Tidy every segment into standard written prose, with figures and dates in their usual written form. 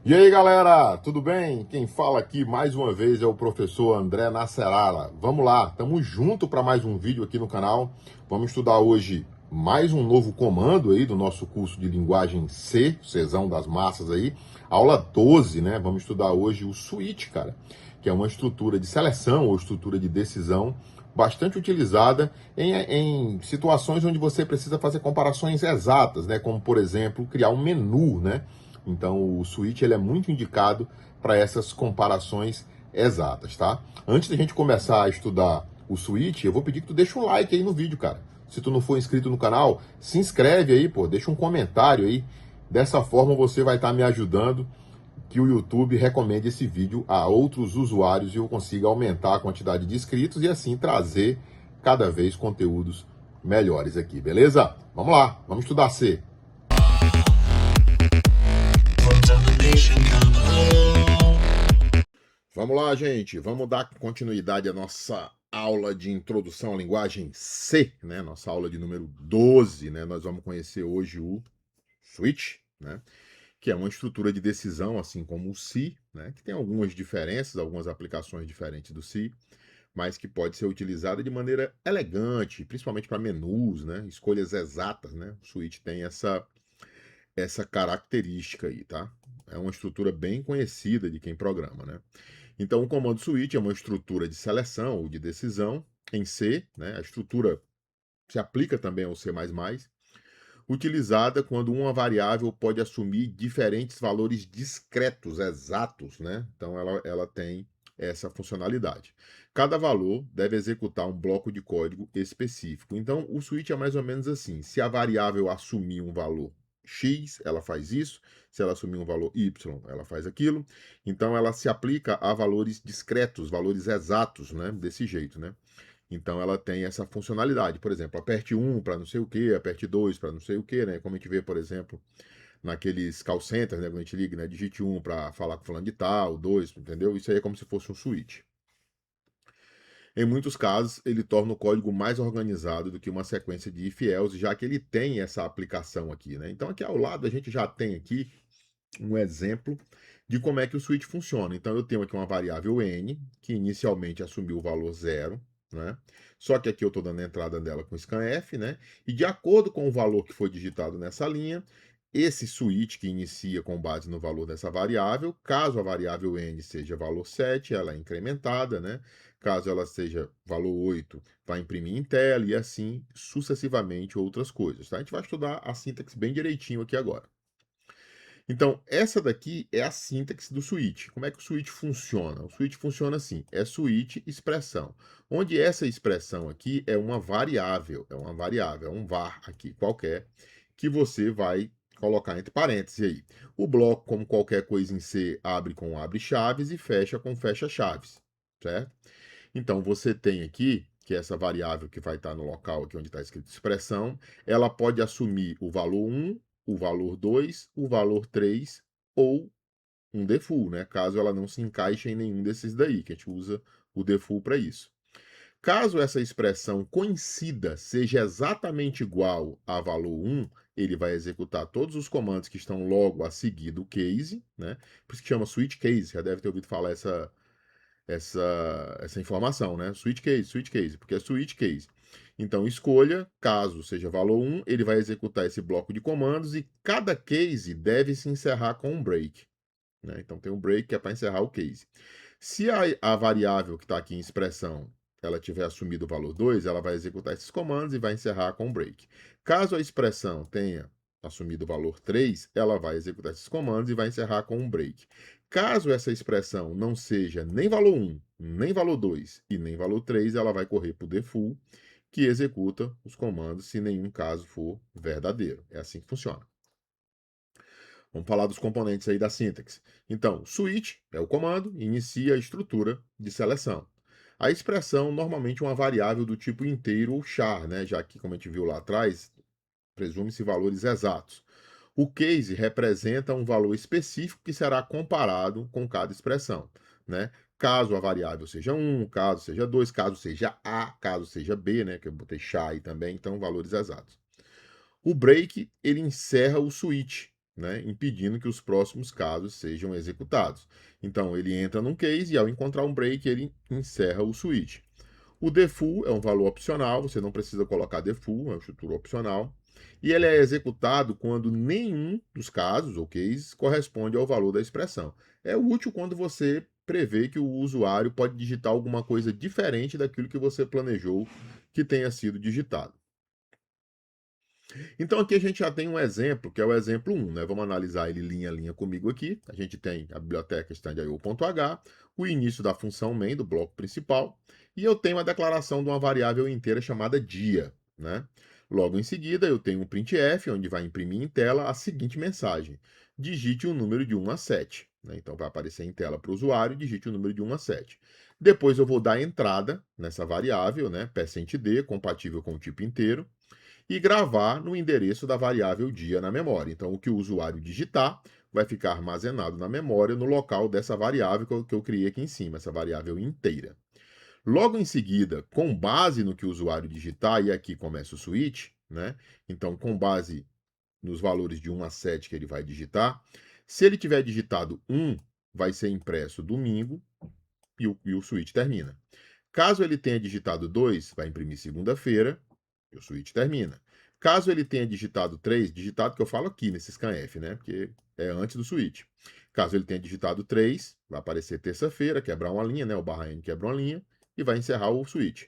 E aí, galera, tudo bem? Quem fala aqui mais uma vez é o professor André Nasserara. Vamos lá, estamos junto para mais um vídeo aqui no canal. Vamos estudar hoje mais um novo comando aí do nosso curso de linguagem C, Czão das massas aí, aula 12, né? Vamos estudar hoje o switch, cara, que é uma estrutura de seleção ou estrutura de decisão bastante utilizada em situações onde você precisa fazer comparações exatas, né? Como, por exemplo, criar um menu, né? Então, o switch ele é muito indicado para essas comparações exatas, tá? Antes de a gente começar a estudar o switch, eu vou pedir que tu deixe um like aí no vídeo, cara. Se tu não for inscrito no canal, se inscreve aí, pô, deixa um comentário aí. Dessa forma você vai estar me ajudando que o YouTube recomende esse vídeo a outros usuários e eu consiga aumentar a quantidade de inscritos e assim trazer cada vez conteúdos melhores aqui, beleza? Vamos lá, vamos estudar C. Vamos lá, gente. Vamos dar continuidade à nossa aula de introdução à linguagem C, né? Nossa aula de número 12, né? Nós vamos conhecer hoje o switch, né? Que é uma estrutura de decisão, assim como o C, né? Que tem algumas diferenças, algumas aplicações diferentes do C, mas que pode ser utilizada de maneira elegante, principalmente para menus, né? Escolhas exatas, né? O switch tem essa característica aí, tá? É uma estrutura bem conhecida de quem programa, né? Então, o comando switch é uma estrutura de seleção ou de decisão em C, né? A estrutura se aplica também ao C++, utilizada quando uma variável pode assumir diferentes valores discretos, exatos, né? Então, ela tem essa funcionalidade. Cada valor deve executar um bloco de código específico. Então, o switch é mais ou menos assim: se a variável assumir um valor X, ela faz isso. Se ela assumir um valor Y, ela faz aquilo. Então, ela se aplica a valores discretos, valores exatos, né? Desse jeito, né? Então ela tem essa funcionalidade. Por exemplo, aperte 1 para não sei o que, aperte 2 para não sei o que, né? Como a gente vê, por exemplo, naqueles call centers, né? Quando a gente liga, né? Digite 1 para falar com fulano de tal, 2, entendeu? Isso aí é como se fosse um switch. Em muitos casos, ele torna o código mais organizado do que uma sequência de if else, já que ele tem essa aplicação aqui, né? Então aqui ao lado a gente já tem aqui um exemplo de como é que o switch funciona. Então eu tenho aqui uma variável n, que inicialmente assumiu o valor 0, né? Só que aqui eu estou dando a entrada dela com scanf, né? E de acordo com o valor que foi digitado nessa linha, esse switch que inicia com base no valor dessa variável, caso a variável n seja valor 7, ela é incrementada, né? Caso ela seja valor 8, vai imprimir em tela e assim sucessivamente outras coisas, tá? A gente vai estudar a sintaxe bem direitinho aqui agora. Então, essa daqui é a sintaxe do switch. Como é que o switch funciona? O switch funciona assim: é switch expressão. Onde essa expressão aqui é uma variável, é um var aqui qualquer, que você vai colocar entre parênteses aí. O bloco, como qualquer coisa em C, abre com abre chaves e fecha com fecha chaves, certo? Então, você tem aqui que essa variável que vai estar no local aqui onde está escrito expressão, ela pode assumir o valor 1, o valor 2, o valor 3 ou um default, né? Caso ela não se encaixe em nenhum desses daí, que a gente usa o default para isso. Caso essa expressão coincida, seja exatamente igual a valor 1, ele vai executar todos os comandos que estão logo a seguir do case, né? Por isso que chama switch case, já deve ter ouvido falar essa informação, né? Switch case, porque é switch case. Então, escolha, caso seja valor 1, ele vai executar esse bloco de comandos e cada case deve se encerrar com um break, né? Então, tem um break que é para encerrar o case. Se a variável que está aqui em expressão ela tiver assumido o valor 2, ela vai executar esses comandos e vai encerrar com um break. Caso a expressão tenha assumido o valor 3, ela vai executar esses comandos e vai encerrar com um break. Caso essa expressão não seja nem valor 1, nem valor 2 e nem valor 3, ela vai correr para o default, que executa os comandos se nenhum caso for verdadeiro. É assim que funciona. Vamos falar dos componentes aí da sintaxe. Então, switch é o comando, inicia a estrutura de seleção. A expressão normalmente é uma variável do tipo inteiro ou char, né? Já que, como a gente viu lá atrás, presume-se valores exatos. O case representa um valor específico que será comparado com cada expressão, né? Caso a variável seja 1, caso seja 2, caso seja A, caso seja B, né? Que eu botei char aí também, então valores exatos. O break, ele encerra o switch, né, impedindo que os próximos casos sejam executados. Então, ele entra num case e, ao encontrar um break, ele encerra o switch. O default é um valor opcional, você não precisa colocar default, é uma estrutura opcional. E ele é executado quando nenhum dos casos ou cases corresponde ao valor da expressão. É útil quando você prevê que o usuário pode digitar alguma coisa diferente daquilo que você planejou que tenha sido digitado. Então aqui a gente já tem um exemplo, que é o exemplo 1, né? Vamos analisar ele linha a linha comigo aqui. A gente tem a biblioteca stand.io.h, o início da função main do bloco principal, e eu tenho a declaração de uma variável inteira chamada dia, né? Logo em seguida, eu tenho um printf, onde vai imprimir em tela a seguinte mensagem: digite um número de 1 a 7. Né? Então vai aparecer em tela para o usuário, digite o número de 1 a 7. Depois eu vou dar entrada nessa variável, né? %d, compatível com o tipo inteiro, e gravar no endereço da variável dia na memória. Então, o que o usuário digitar vai ficar armazenado na memória no local dessa variável que eu criei aqui em cima, essa variável inteira. Logo em seguida, com base no que o usuário digitar, e aqui começa o switch, né? Então, com base nos valores de 1 a 7 que ele vai digitar, se ele tiver digitado 1, vai ser impresso domingo e o switch termina. Caso ele tenha digitado 2, vai imprimir segunda-feira e o switch termina. Caso ele tenha digitado 3, digitado que eu falo aqui nesse scanf, né? Porque é antes do switch. Caso ele tenha digitado 3, vai aparecer terça-feira, quebrar uma linha, né? O barra N quebra uma linha e vai encerrar o switch.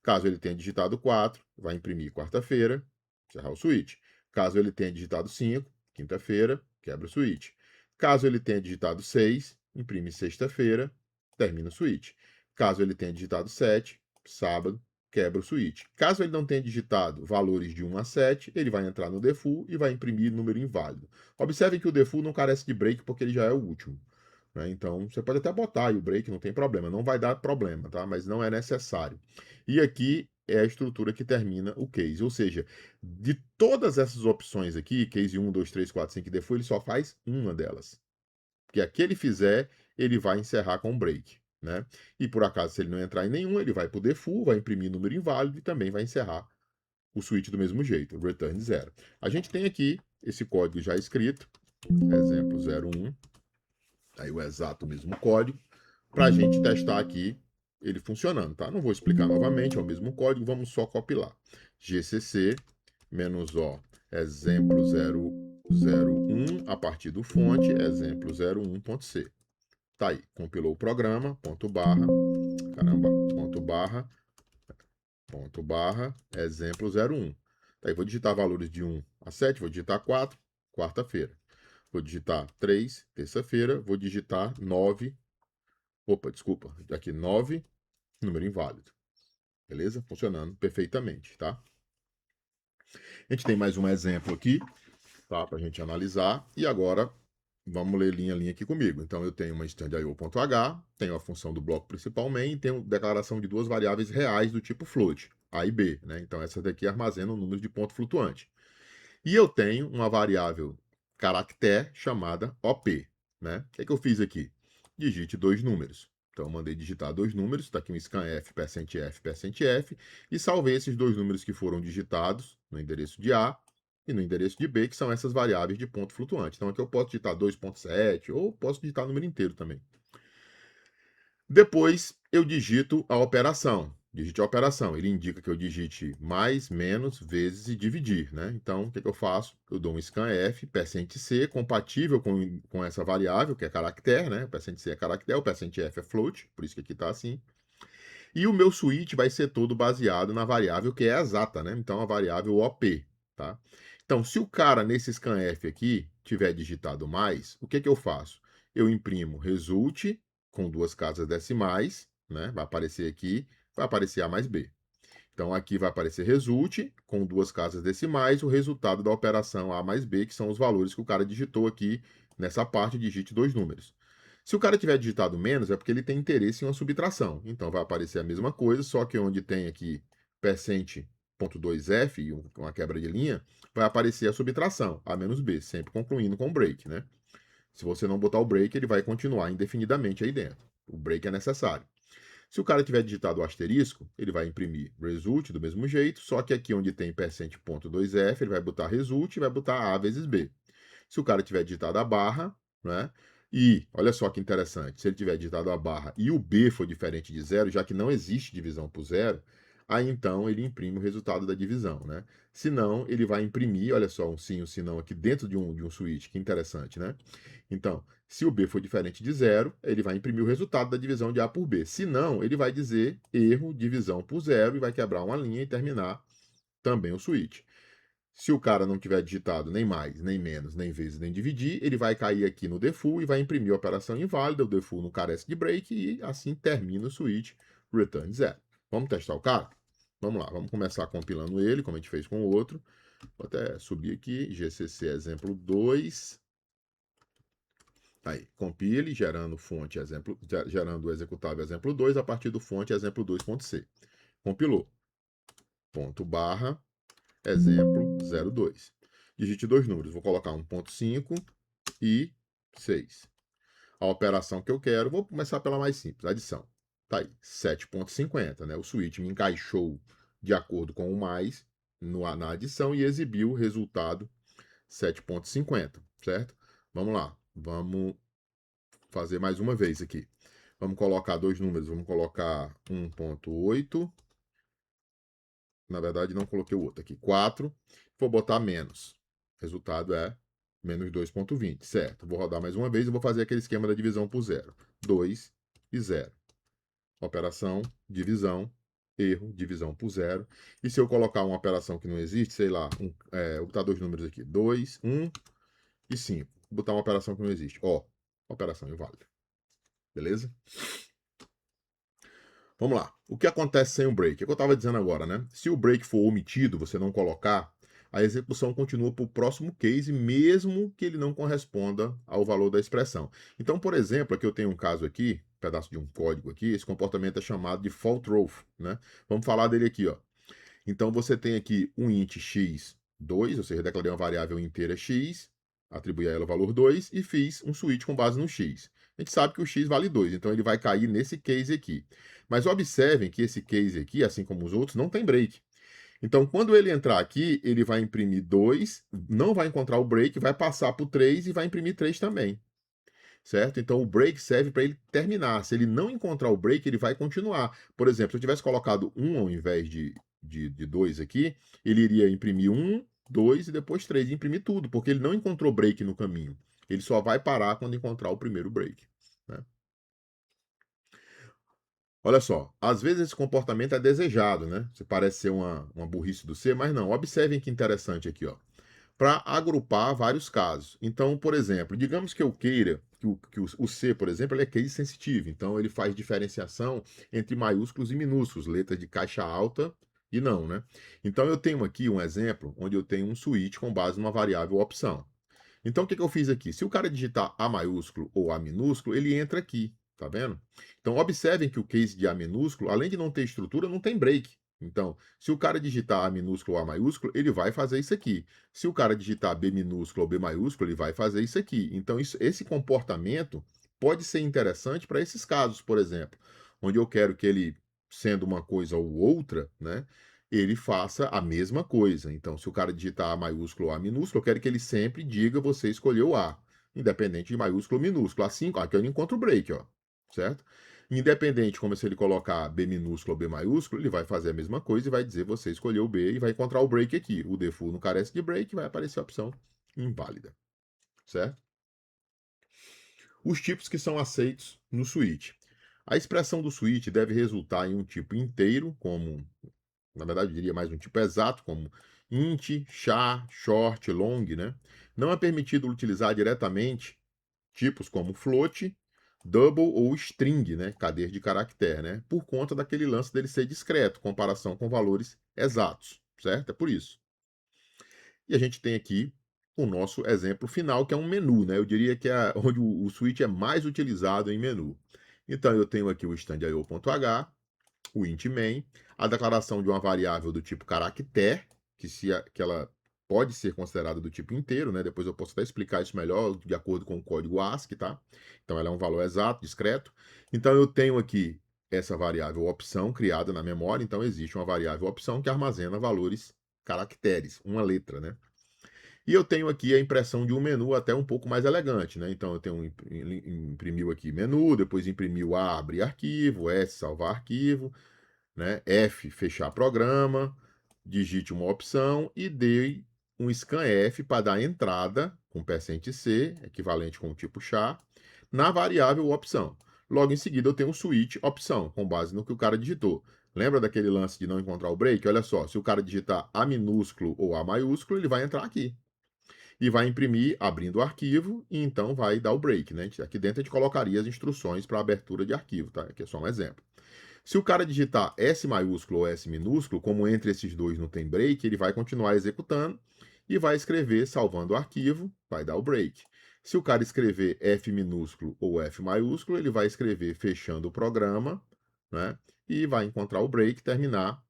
Caso ele tenha digitado 4, vai imprimir quarta-feira, encerrar o switch. Caso ele tenha digitado 5, quinta-feira, quebra o switch. Caso ele tenha digitado 6, imprime sexta-feira, termina o switch. Caso ele tenha digitado 7, sábado, quebra o switch. Caso ele não tenha digitado valores de 1 a 7, ele vai entrar no default e vai imprimir número inválido. Observe que o default não carece de break porque ele já é o último. Né? Então, você pode até botar aí o break, não tem problema. Não vai dar problema, tá? Mas não é necessário. E aqui é a estrutura que termina o case. Ou seja, de todas essas opções aqui, case 1, 2, 3, 4, 5 e default, ele só faz uma delas. Porque a que ele fizer, ele vai encerrar com break. Né? E por acaso, se ele não entrar em nenhum, ele vai para o default, vai imprimir número inválido e também vai encerrar o switch do mesmo jeito, return 0. A gente tem aqui esse código já escrito, exemplo 01, aí o exato mesmo código, para a gente testar aqui ele funcionando, tá? Não vou explicar novamente, é o mesmo código, vamos só copiar. GCC -o exemplo 001 a partir do fonte exemplo 01.c. Tá aí, compilou o programa, ponto barra, ponto barra, exemplo 01. Tá aí, vou digitar valores de 1 a 7, vou digitar 4, quarta-feira. Vou digitar 3, terça-feira, vou digitar 9, desculpa, aqui 9, número inválido. Beleza? Funcionando perfeitamente, tá? A gente tem mais um exemplo aqui, tá? Pra gente analisar. E agora, vamos ler linha a linha aqui comigo. Então, eu tenho uma stand.io.h, tenho a função do bloco principal main e tenho declaração de duas variáveis reais do tipo float, A e B, né? Então, essa daqui armazena o número de ponto flutuante. E eu tenho uma variável caractere chamada OP, né? O que eu fiz aqui? Digite dois números. Então, eu mandei digitar dois números, está aqui um scanf, %f, e salvei esses dois números que foram digitados no endereço de A e no endereço de B, que são essas variáveis de ponto flutuante. Então, aqui eu posso digitar 2.7 ou posso digitar o número inteiro também. Depois, eu digito a operação. Digite a operação. Ele indica que eu digite mais, menos, vezes e dividir, né? Então, o que eu faço? Eu dou um scanf, %c, compatível com essa variável, que é caractere, né? O %c é caractere, o %f é float, por isso que aqui está assim. E o meu switch vai ser todo baseado na variável que é exata, né? Então, a variável OP, tá? Então, se o cara nesse scanf aqui tiver digitado mais, o que eu faço? Eu imprimo result com duas casas decimais, né? Vai aparecer aqui, vai aparecer A mais B. Então, aqui vai aparecer result com duas casas decimais, o resultado da operação A mais B, que são os valores que o cara digitou aqui nessa parte, digite dois números. Se o cara tiver digitado menos, é porque ele tem interesse em uma subtração. Então, vai aparecer a mesma coisa, só que onde tem aqui %.2f e uma quebra de linha, vai aparecer a subtração, A menos B, sempre concluindo com o break, né? Se você não botar o break, ele vai continuar indefinidamente aí dentro. O break é necessário. Se o cara tiver digitado o asterisco, ele vai imprimir result do mesmo jeito, só que aqui onde tem %.2f, ele vai botar result e vai botar A vezes B. Se o cara tiver digitado a barra, né? E, olha só que interessante, se ele tiver digitado a barra e o B for diferente de zero, já que não existe divisão por zero, aí então ele imprime o resultado da divisão, né? Se não, ele vai imprimir, olha só, um sim, um se não aqui dentro de um switch, que interessante, né? Então, se o B for diferente de zero, ele vai imprimir o resultado da divisão de A por B. Se não, ele vai dizer erro, divisão por zero, e vai quebrar uma linha e terminar também o switch. Se o cara não tiver digitado nem mais, nem menos, nem vezes, nem dividir, ele vai cair aqui no default e vai imprimir a operação inválida, o default não carece de break e assim termina o switch return 0. Vamos testar o cara? Vamos lá, vamos começar compilando ele, como a gente fez com o outro. Vou até subir aqui, GCC exemplo 2. Aí, compile, gerando fonte exemplo, gerando o executável exemplo 2 a partir do fonte exemplo 2.c. Compilou. Ponto barra exemplo 02. Digite dois números. Vou colocar 1.5 e 6. A operação que eu quero, vou começar pela mais simples, adição. Tá aí, 7.50, né? O switch me encaixou de acordo com o mais na adição e exibiu o resultado 7.50, certo? Vamos lá, vamos fazer mais uma vez aqui. Vamos colocar dois números, vamos colocar 1.8. Na verdade, não coloquei o outro aqui. 4. Vou botar menos. Resultado é menos 2.20, certo? Vou rodar mais uma vez e vou fazer aquele esquema da divisão por zero. 2 e 0. Operação, divisão, erro, divisão por zero. E se eu colocar uma operação que não existe, sei lá, vou botar dois números aqui. 2, 1 e 5. Vou botar uma operação que não existe. Ó, operação inválida. Beleza? Vamos lá. O que acontece sem o break? É o que eu estava dizendo agora, né? Se o break for omitido, você não colocar, a execução continua para o próximo case, mesmo que ele não corresponda ao valor da expressão. Então, por exemplo, aqui eu tenho um caso aqui, um pedaço de um código aqui, esse comportamento é chamado de fault row, né? Vamos falar dele aqui, ó. Então, você tem aqui um int x2, ou seja, declarei uma variável inteira x, atribuí a ela o valor 2 e fiz um switch com base no x. A gente sabe que o x vale 2, então ele vai cair nesse case aqui. Mas observem que esse case aqui, assim como os outros, não tem break. Então, quando ele entrar aqui, ele vai imprimir 2, não vai encontrar o break, vai passar para o 3 e vai imprimir 3 também. Certo? Então, o break serve para ele terminar. Se ele não encontrar o break, ele vai continuar. Por exemplo, se eu tivesse colocado 1 ao invés de 2 aqui, ele iria imprimir 1, 2 e depois 3, e imprimir tudo, porque ele não encontrou break no caminho. Ele só vai parar quando encontrar o primeiro break. Né? Olha só, às vezes esse comportamento é desejado, né? Você parece ser uma burrice do C, mas não. Observem que interessante aqui, ó. Para agrupar vários casos. Então, por exemplo, digamos que eu queira que o C, por exemplo, ele é case sensitivo. Então, ele faz diferenciação entre maiúsculos e minúsculos, letras de caixa alta e não, né? Então, eu tenho aqui um exemplo onde eu tenho um switch com base numa variável opção. Então, o que eu fiz aqui? Se o cara digitar A maiúsculo ou A minúsculo, ele entra aqui, tá vendo? Então, observem que o case de A minúsculo, além de não ter estrutura, não tem break. Então, se o cara digitar A minúsculo ou A maiúsculo, ele vai fazer isso aqui. Se o cara digitar B minúsculo ou B maiúsculo, ele vai fazer isso aqui. Então, esse comportamento pode ser interessante para esses casos, por exemplo, onde eu quero que ele, sendo uma coisa ou outra, né, ele faça a mesma coisa. Então, se o cara digitar A maiúsculo ou A minúsculo, eu quero que ele sempre diga você escolheu A, independente de maiúsculo ou minúsculo. Assim, aqui eu não encontro o break, ó, certo? Independente como se ele colocar B minúsculo ou B maiúsculo, ele vai fazer a mesma coisa e vai dizer você escolheu B e vai encontrar o break aqui. O default não carece de break e vai aparecer a opção inválida, certo? Os tipos que são aceitos no switch. A expressão do switch deve resultar em um tipo inteiro, como, na verdade, eu diria mais um tipo exato, como int, char, short, long, né? Não é permitido utilizar diretamente tipos como float, double ou string, né, cadeia de caractere, né, por conta daquele lance dele ser discreto, comparação com valores exatos, certo? É por isso. E a gente tem aqui o nosso exemplo final, que é um menu, né? Eu diria que é onde o switch é mais utilizado em menu. Então eu tenho aqui o stand.io.h, o int main, a declaração de uma variável do tipo caractere, que ela pode ser considerada do tipo inteiro, né? Depois eu posso até explicar isso melhor de acordo com o código ASCII, tá? Então ela é um valor exato, discreto. Então eu tenho aqui essa variável opção criada na memória, então existe uma variável opção que armazena valores caracteres, uma letra, né? E eu tenho aqui a impressão de um menu até um pouco mais elegante, né? Então eu tenho imprimiu aqui menu, depois imprimiu A, abrir arquivo, S, salvar arquivo, né? F, fechar programa, digite uma opção e dei um scanf para dar entrada com %C, equivalente com o tipo char, na variável opção. Logo em seguida eu tenho um switch opção, com base no que o cara digitou. Lembra daquele lance de não encontrar o break? Olha só, se o cara digitar A minúsculo ou A maiúsculo, ele vai entrar aqui. E vai imprimir abrindo o arquivo e então vai dar o break, né? Aqui dentro a gente colocaria as instruções para abertura de arquivo, tá? Aqui é só um exemplo. Se o cara digitar S maiúsculo ou S minúsculo, como entre esses dois não tem break, ele vai continuar executando e vai escrever salvando o arquivo, vai dar o break. Se o cara escrever F minúsculo ou F maiúsculo, ele vai escrever fechando o programa, né? E vai encontrar o break, terminar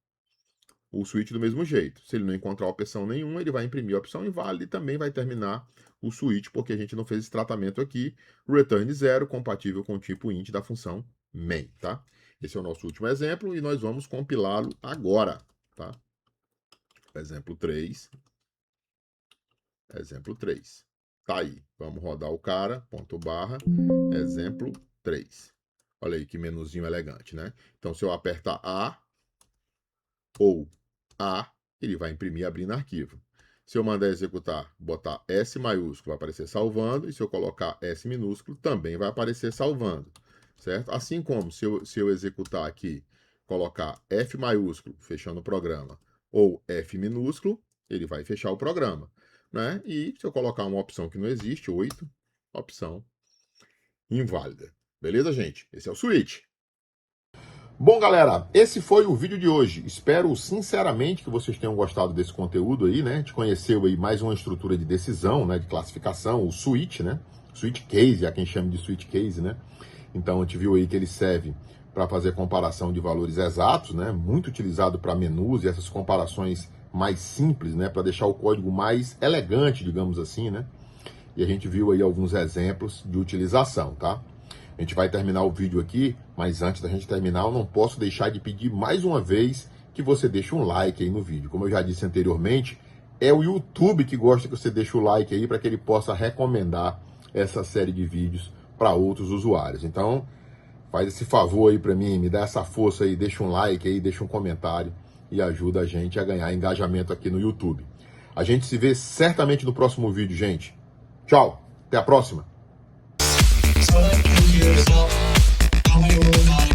o switch do mesmo jeito. Se ele não encontrar opção nenhuma, ele vai imprimir a opção inválida e também vai terminar o switch, porque a gente não fez esse tratamento aqui. Return 0, compatível com o tipo int da função main, tá? Esse é o nosso último exemplo e nós vamos compilá-lo agora, tá? Exemplo 3. Exemplo 3. Tá aí. Vamos rodar o cara, ponto barra, exemplo 3. Olha aí que menuzinho elegante, né? Então, se eu apertar A ou A, ele vai imprimir abrindo arquivo. Se eu mandar executar, botar S maiúsculo, vai aparecer salvando, e se eu colocar S minúsculo, também vai aparecer salvando, certo? Assim como se eu executar aqui, colocar F maiúsculo, fechando o programa, ou F minúsculo, ele vai fechar o programa, né? E se eu colocar uma opção que não existe, 8, opção inválida. Beleza, gente? Esse é o switch. Bom, galera, esse foi o vídeo de hoje. Espero sinceramente que vocês tenham gostado desse conteúdo aí, né? A gente conheceu aí mais uma estrutura de decisão, né? De classificação, o switch, né? Switch case, há quem chame de switch case, né? Então, a gente viu aí que ele serve para fazer comparação de valores exatos, né? Muito utilizado para menus e essas comparações mais simples, né? Para deixar o código mais elegante, digamos assim, né? E a gente viu aí alguns exemplos de utilização, tá? A gente vai terminar o vídeo aqui, mas antes da gente terminar, eu não posso deixar de pedir mais uma vez que você deixe um like aí no vídeo. Como eu já disse anteriormente, é o YouTube que gosta que você deixe o like aí para que ele possa recomendar essa série de vídeos para outros usuários. Então, faz esse favor aí para mim, me dá essa força aí, deixa um like aí, deixa um comentário e ajuda a gente a ganhar engajamento aqui no YouTube. A gente se vê certamente no próximo vídeo, gente. Tchau, até a próxima. So that you yourself, tell me what